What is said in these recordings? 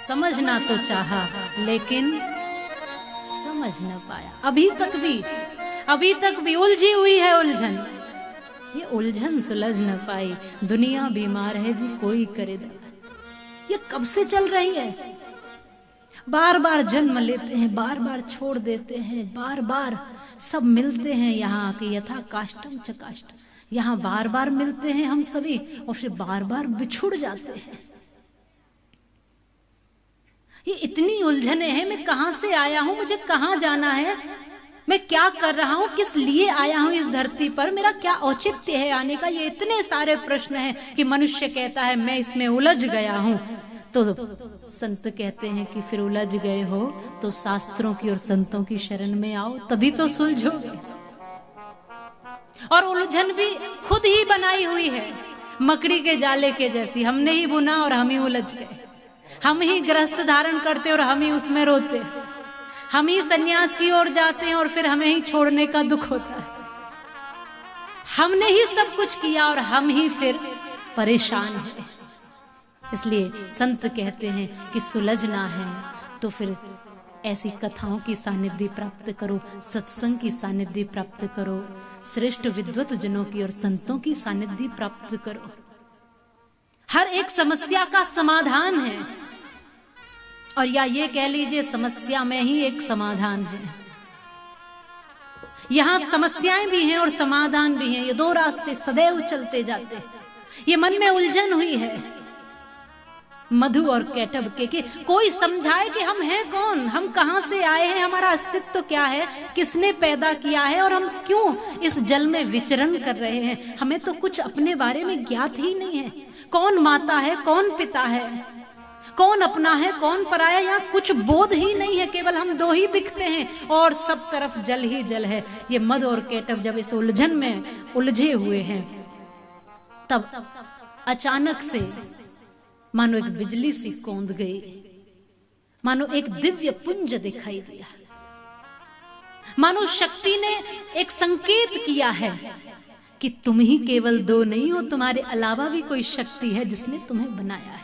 समझना तो चाहा लेकिन समझ न पाया। अभी तक भी उलझी हुई है उलझन, ये उलझन सुलझ न पाई। दुनिया बीमार है जी, कोई करे दवा। ये कब से चल रही है? बार बार जन्म लेते हैं, बार बार छोड़ देते हैं, बार बार सब मिलते हैं यहाँ के यथा काष्टम च काष्ट। यहाँ बार बार मिलते हैं हम सभी और फिर बार बार बिछुड़ जाते हैं। ये इतनी उलझने हैं। मैं कहां से आया हूं, मुझे कहां जाना है, मैं क्या कर रहा हूं, किस लिए आया हूं इस धरती पर, मेरा क्या औचित्य है आने का। ये इतने सारे प्रश्न हैं कि मनुष्य कहता है मैं इसमें उलझ गया हूं। तो संत कहते हैं कि फिर उलझ गए हो तो शास्त्रों की और संतों की शरण में आओ, तभी तो सुलझोगे। और उलझन भी खुद ही बनाई हुई है, मकड़ी के जाले के जैसी। हमने ही बुना और हम ही उलझ गए। हम ही गृहस्थ धारण करते और हम ही उसमें रोते। हम ही सन्यास की ओर जाते हैं और फिर हमें ही छोड़ने का दुख होता है। हमने ही सब कुछ किया और हम ही फिर परेशान हैं। इसलिए संत कहते हैं कि सुलझना है तो फिर ऐसी कथाओं की सानिध्य प्राप्त करो, सत्संग की सानिध्य प्राप्त करो, श्रेष्ठ विद्वत जनों की और संतों की सानिध्य प्राप्त करो। हर एक समस्या का समाधान है, और या ये कह लीजिए समस्या में ही एक समाधान है। यहां समस्याएं भी हैं और समाधान भी हैं। ये दो रास्ते सदैव चलते जाते हैं। ये मन में उलझन हुई है मधु और कैटब के कि कोई समझाए कि हम हैं कौन, हम कहां से आए हैं, हमारा अस्तित्व तो क्या है, किसने पैदा किया है और हम क्यों इस जल में विचरण कर रहे हैं। हमें तो कुछ अपने बारे में ज्ञात ही नहीं है। कौन माता है, कौन पिता है, कौन अपना है, कौन पराया, यहाँ कुछ बोध ही नहीं है। केवल हम दो ही दिखते हैं और सब तरफ जल ही जल है। ये मधु और कैटब जब इस उलझन में उलझे हुए हैं तब अचानक से मानो एक बिजली सी कौंध गई, मानो एक दिव्य पुंज दिखाई दिया, मानो शक्ति ने एक संकेत किया है कि तुम ही केवल दो नहीं हो, तुम्हारे अलावा भी कोई शक्ति है जिसने तुम्हें बनाया है।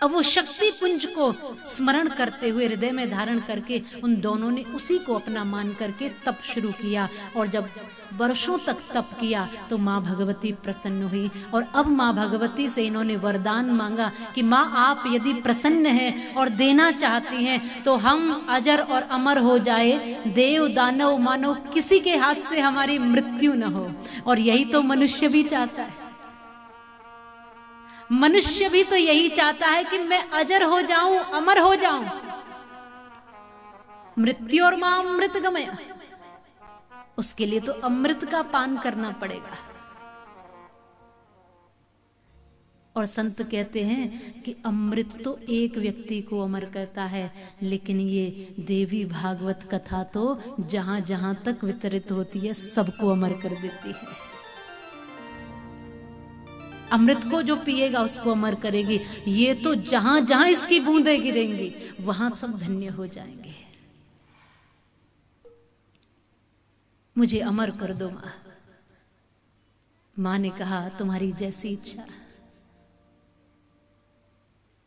अब वो शक्ति पुंज को स्मरण करते हुए हृदय में धारण करके उन दोनों ने उसी को अपना मान करके तप शुरू किया। और जब वर्षों तक तप किया तो माँ भगवती प्रसन्न हुई। और अब माँ भगवती से इन्होंने वरदान मांगा कि माँ आप यदि प्रसन्न हैं और देना चाहती हैं तो हम अजर और अमर हो जाए, देव दानव मानव किसी के हाथ से हमारी मृत्यु न हो। और यही तो मनुष्य भी चाहता है। मनुष्य भी तो यही चाहता है कि मैं अजर हो जाऊं, अमर हो जाऊं। मृत्यु और मां अमृत गमय, उसके लिए तो अमृत का पान करना पड़ेगा। और संत कहते हैं कि अमृत तो एक व्यक्ति को अमर करता है, लेकिन ये देवी भागवत कथा तो जहां जहां तक वितरित होती है सबको अमर कर देती है। अमृत को जो पिएगा उसको अमर करेगी। ये तो जहां जहां इसकी बूंदें गिरेंगी वहां सब धन्य हो जाएंगे। मुझे अमर कर दो मां। मां ने कहा तुम्हारी जैसी इच्छा।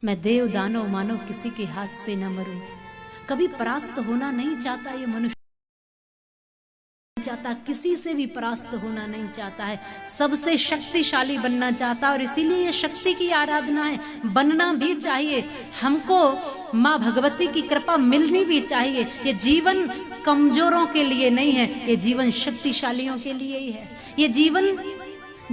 मैं देव दानव मानव किसी के हाथ से न मरूं। कभी परास्त होना नहीं चाहता ये मनुष्य, चाहता किसी से भी परास्त होना नहीं चाहता है, सबसे शक्तिशाली बनना चाहता। और इसीलिए ये शक्ति की आराधना है, बनना भी चाहिए हमको। माँ भगवती की कृपा मिलनी भी चाहिए। ये जीवन कमजोरों के लिए नहीं है, ये जीवन शक्तिशालियों के लिए ही है। ये जीवन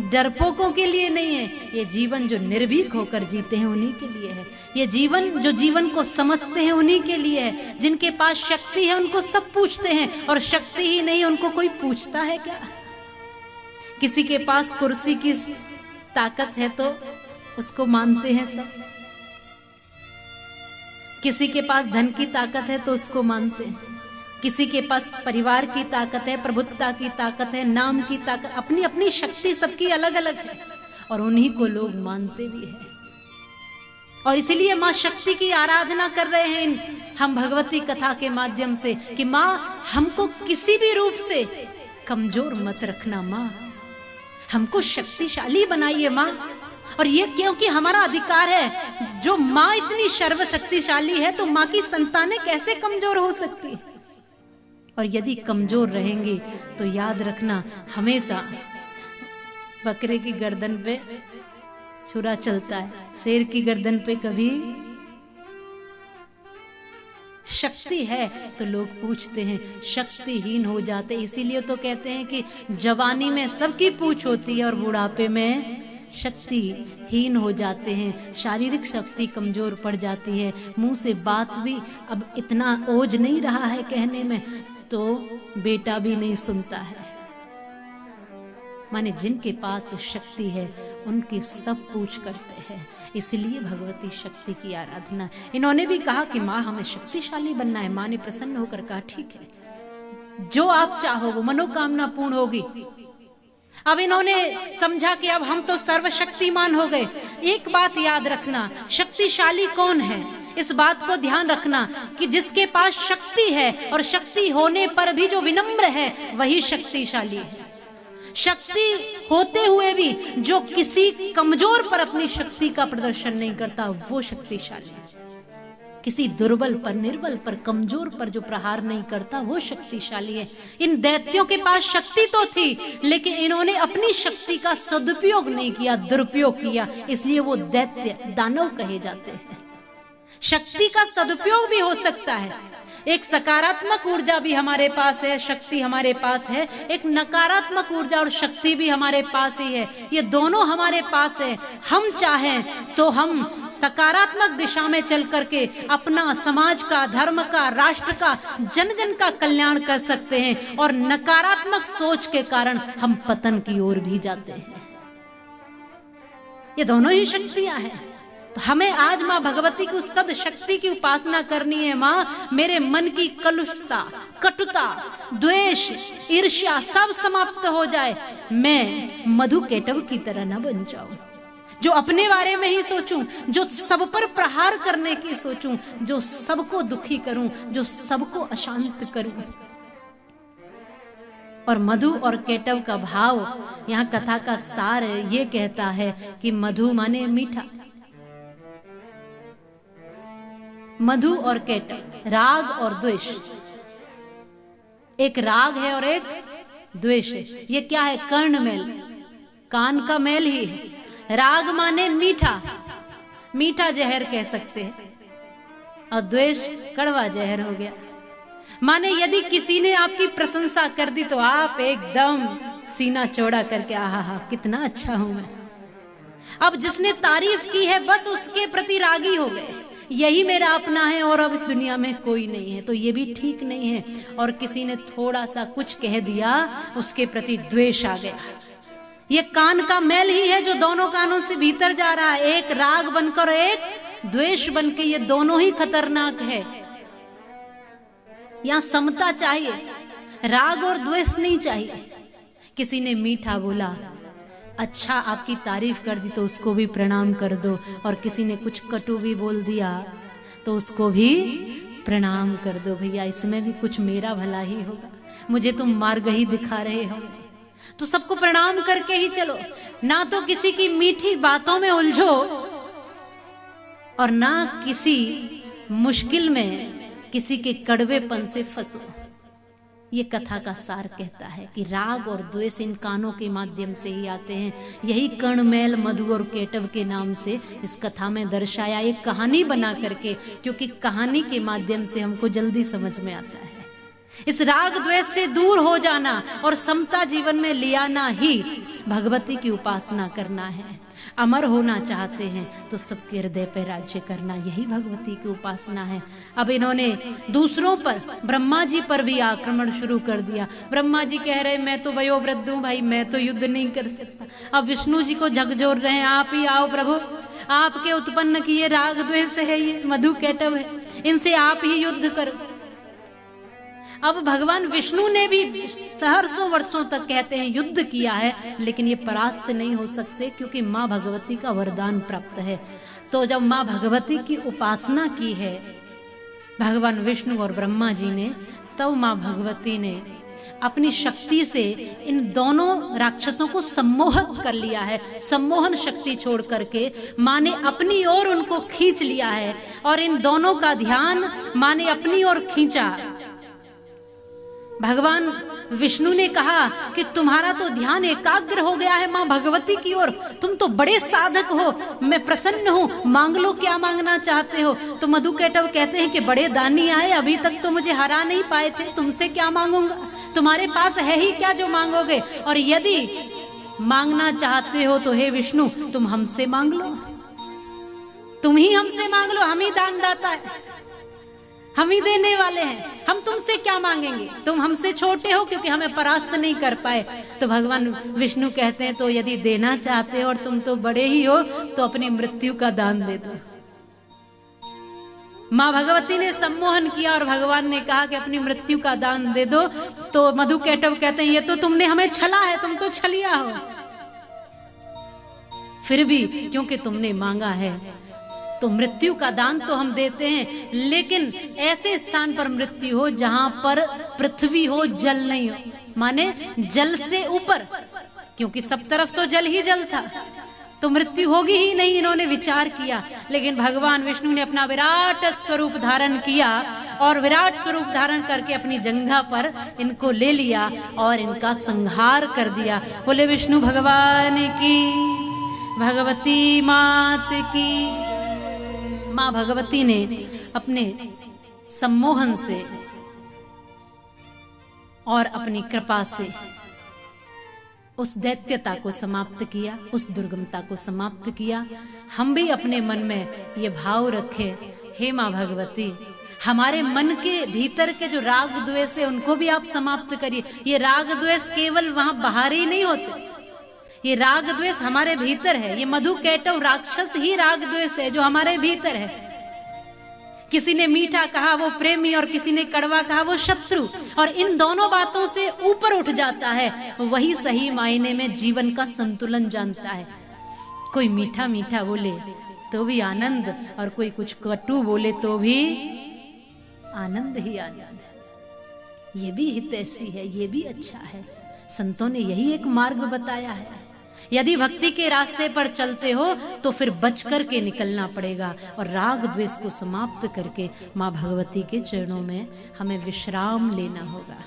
डरपोकों के लिए नहीं है, ये जीवन जो निर्भीक होकर जीते हैं उन्हीं के लिए है। ये जीवन जो जीवन को समझते हैं उन्हीं के लिए है। जिनके पास शक्ति है उनको सब पूछते हैं, और शक्ति ही नहीं उनको कोई पूछता है क्या? किसी के पास कुर्सी की ताकत है तो उसको मानते हैं सब। किसी के पास धन की ताकत है तो उसको मानते हैं। किसी के पास परिवार की ताकत है, प्रभुत्ता की ताकत है, नाम की ताकत, अपनी अपनी शक्ति सबकी अलग अलग है और उन्हीं को लोग मानते भी हैं। और इसीलिए माँ शक्ति की आराधना कर रहे हैं हम भगवती कथा के माध्यम से कि माँ हमको किसी भी रूप से कमजोर मत रखना, माँ हमको शक्तिशाली बनाइए, माँ और ये क्योंकि हमारा अधिकार है। जो माँ इतनी सर्वशक्तिशाली है तो माँ की संतानें कैसे कमजोर हो सकती है? और यदि कमजोर रहेंगी तो याद रखना, हमेशा बकरे की गर्दन पे छुरा चलता है, शेर की गर्दन पे कभी। शक्ति है तो लोग पूछते हैं, शक्तिहीन हो जाते। इसीलिए तो कहते हैं कि जवानी में सबकी पूछ होती है और बुढ़ापे में शक्तिहीन हो जाते हैं, शारीरिक शक्ति कमजोर पड़ जाती है। मुंह से बात भी अब इतना ओज नहीं रहा है कहने में, तो बेटा भी नहीं सुनता है। माने जिनके पास शक्ति है उनकी सब पूछ करते हैं। इसलिए भगवती शक्ति की आराधना। इन्होंने भी कहा कि माँ हमें शक्तिशाली बनना है। माँ ने प्रसन्न होकर कहा ठीक है, जो आप चाहो वो मनोकामना पूर्ण होगी। अब इन्होंने समझा कि अब हम तो सर्वशक्तिमान हो गए। एक बात याद रखना, शक्तिशाली कौन है इस बात को ध्यान रखना कि जिसके पास शक्ति है और शक्ति होने पर भी जो विनम्र है वही शक्तिशाली है। शक्ति होते हुए भी जो किसी कमजोर पर अपनी शक्ति का प्रदर्शन नहीं करता वो शक्तिशाली है। किसी दुर्बल पर, निर्बल पर, कमजोर पर जो प्रहार नहीं करता वो शक्तिशाली है। इन दैत्यों के पास शक्ति तो थी लेकिन इन्होंने अपनी शक्ति का सदुपयोग नहीं किया, दुरुपयोग किया, इसलिए वो दैत्य दानव कहे जाते हैं। शक्ति का सदुपयोग भी हो सकता है। एक सकारात्मक ऊर्जा भी हमारे पास है, शक्ति हमारे पास है। एक नकारात्मक ऊर्जा और शक्ति भी हमारे पास ही है। ये दोनों हमारे पास है। हम चाहें तो हम सकारात्मक दिशा में चल करके अपना समाज का, धर्म का, राष्ट्र का, जन जन का कल्याण कर सकते हैं, और नकारात्मक सोच के कारण हम पतन की ओर भी जाते हैं। ये दोनों ही शक्तियां हैं। तो हमें आज माँ भगवती की सद शक्ति की उपासना करनी है। माँ मेरे मन की कलुषता, कटुता, द्वेष, ईर्ष्या सब समाप्त हो जाए। मैं मधु केटव की तरह न बन जाऊं, जो अपने बारे में ही सोचूं, जो सब पर प्रहार करने की सोचूं, जो सबको दुखी करूं, जो सबको अशांत करूं। और मधु और केटव का भाव, यहाँ कथा का सार ये कहता है कि मधु माने मीठा, मधु और केटव, राग और द्वेष। एक राग है और एक द्वेष है। ये क्या है? कर्ण मेल, कान का मेल ही है। राग माने मीठा, मीठा जहर कह सकते हैं, और द्वेष कड़वा जहर हो गया। माने यदि किसी ने आपकी प्रशंसा कर दी तो आप एकदम सीना चौड़ा करके आहा हा कितना अच्छा हूं मैं। अब जिसने तारीफ की है बस उसके प्रति रागी हो गए, यही मेरा अपना है और अब इस दुनिया में कोई नहीं है। तो ये भी ठीक नहीं है। और किसी ने थोड़ा सा कुछ कह दिया उसके प्रति द्वेष आ गया। ये कान का मैल ही है जो दोनों कानों से भीतर जा रहा है, एक राग बनकर एक द्वेष बनके। ये दोनों ही खतरनाक है। यहां समता चाहिए, राग और द्वेष नहीं चाहिए। किसी ने मीठा बोला, अच्छा आपकी तारीफ कर दी तो उसको भी प्रणाम कर दो, और किसी ने कुछ कटु भी बोल दिया तो उसको भी प्रणाम कर दो। भैया इसमें भी कुछ मेरा भला ही होगा, मुझे तुम मार्ग ही दिखा रहे हो तो सबको प्रणाम करके ही चलो। ना तो किसी की मीठी बातों में उलझो और ना किसी मुश्किल में किसी के कड़वेपन से फंसो। ये कथा का सार कहता है कि राग और द्वेष इन कानों के माध्यम से ही आते हैं। यही कर्णमेल, मधु और केटव के नाम से इस कथा में दर्शाया, एक कहानी बना करके, क्योंकि कहानी के माध्यम से हमको जल्दी समझ में आता है। इस राग द्वेष से दूर हो जाना और समता जीवन में ले आना ही भगवती की उपासना करना है। अमर होना चाहते हैं तो सबके हृदय पर राज्य करना, यही भगवती की उपासना है। अब इन्होंने दूसरों पर, ब्रह्मा जी पर भी आक्रमण शुरू कर दिया। ब्रह्मा जी कह रहे मैं तो वयोवृद्ध हूं भाई, मैं तो युद्ध नहीं कर सकता। अब विष्णु जी को झकझोर रहे हैं, आप ही आओ प्रभु, आपके उत्पन्न किए राग द्वेष है, ये मधु केटव है, इनसे आप ही युद्ध करो। अब भगवान विष्णु ने भी सहस्रों वर्षों तक कहते हैं युद्ध किया है, लेकिन ये परास्त नहीं हो सकते क्योंकि माँ भगवती का वरदान प्राप्त है। तो जब माँ भगवती की उपासना की है भगवान विष्णु और ब्रह्मा जी ने, तब माँ भगवती ने अपनी शक्ति से इन दोनों राक्षसों को सम्मोहित कर लिया है। सम्मोहन शक्ति छोड़ करके माँ ने अपनी ओर उनको खींच लिया है और इन दोनों का ध्यान माँ ने अपनी ओर खींचा। भगवान विष्णु ने कहा कि तुम्हारा तो ध्यान एकाग्र हो गया है माँ भगवती की ओर, तुम तो बड़े साधक हो, मैं प्रसन्न हूँ, मांग लो क्या मांगना चाहते हो। तो मधुकैटभ कहते हैं कि बड़े दानी आए, अभी तक तो मुझे हरा नहीं पाए थे, तुमसे क्या मांगूंगा, तुम्हारे पास है ही क्या जो मांगोगे, और यदि मांगना चाहते हो तो हे विष्णु तुम हमसे मांग लो, तुम ही हमसे मांग लो, हम ही दानदाता है, हम ही देने वाले हैं, हम तुमसे क्या मांगेंगे, तुम हमसे छोटे हो क्योंकि हमें परास्त नहीं कर पाए। तो भगवान विष्णु कहते हैं तो यदि देना चाहते हो और तुम तो बड़े ही हो तो अपनी मृत्यु का दान दे दो। माँ भगवती ने सम्मोहन किया और भगवान ने कहा कि अपनी मृत्यु का दान दे दो। तो मधुकैटभ कहते हैं ये तो तुमने हमें छला है, तुम तो छलिया हो, फिर भी क्योंकि तुमने मांगा है तो मृत्यु का दान तो हम देते हैं, लेकिन ऐसे स्थान पर मृत्यु हो जहां पर पृथ्वी हो, जल नहीं हो, माने जल से ऊपर, क्योंकि सब तरफ तो जल ही जल था, तो मृत्यु होगी ही नहीं। इन्होंने विचार किया, लेकिन भगवान विष्णु ने अपना विराट स्वरूप धारण किया और विराट स्वरूप धारण करके अपनी जंघा पर इनको ले लिया और इनका संहार कर दिया। बोले विष्णु भगवान की, भगवती मात की। माँ भगवती ने अपने सम्मोहन से और अपनी कृपा से उस दैत्यता को समाप्त किया, उस दुर्गमता को समाप्त किया। हम भी अपने मन में ये भाव रखें, हे माँ भगवती हमारे मन के भीतर के जो राग द्वेष है उनको भी आप समाप्त करिए। ये राग द्वेष केवल वहां बाहर ही नहीं होते, ये राग द्वेष हमारे भीतर है। ये मधुकैटभ राक्षस ही राग द्वेष है जो हमारे भीतर है। किसी ने मीठा कहा वो प्रेमी और किसी ने कड़वा कहा वो शत्रु, और इन दोनों बातों से ऊपर उठ जाता है वही सही मायने में जीवन का संतुलन जानता है। कोई मीठा मीठा बोले तो भी आनंद, और कोई कुछ कटु बोले तो भी आनंद ही आनंद है। ये भी हितैषी है, ये भी अच्छा है। संतों ने यही एक मार्ग बताया है। यदि भक्ति के रास्ते पर चलते हो तो फिर बच कर के निकलना पड़ेगा और राग द्वेष को समाप्त करके माँ भगवती के चरणों में हमें विश्राम लेना होगा।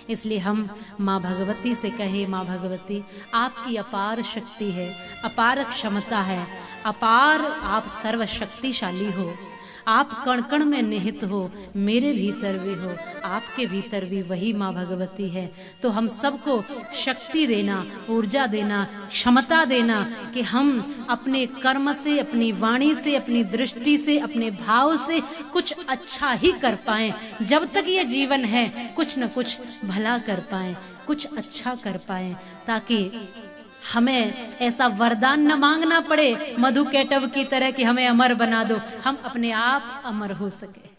इसलिए हम माँ भगवती से कहें, माँ भगवती आपकी अपार शक्ति है, अपार क्षमता है, अपार आप सर्वशक्तिशाली हो, आप कण कण में निहित हो, मेरे भीतर भी हो, आपके भीतर भी वही माँ भगवती है। तो हम सबको शक्ति देना, ऊर्जा देना, क्षमता देना कि हम अपने कर्म से, अपनी वाणी से, अपनी दृष्टि से, अपने भाव से कुछ अच्छा ही कर पाएं। जब तक ये जीवन है कुछ न कुछ भला कर पाएं, कुछ अच्छा कर पाएं, ताकि हमें ऐसा वरदान न मांगना पड़े मधुकैटभ की तरह कि हमें अमर बना दो, हम अपने आप अमर हो सके।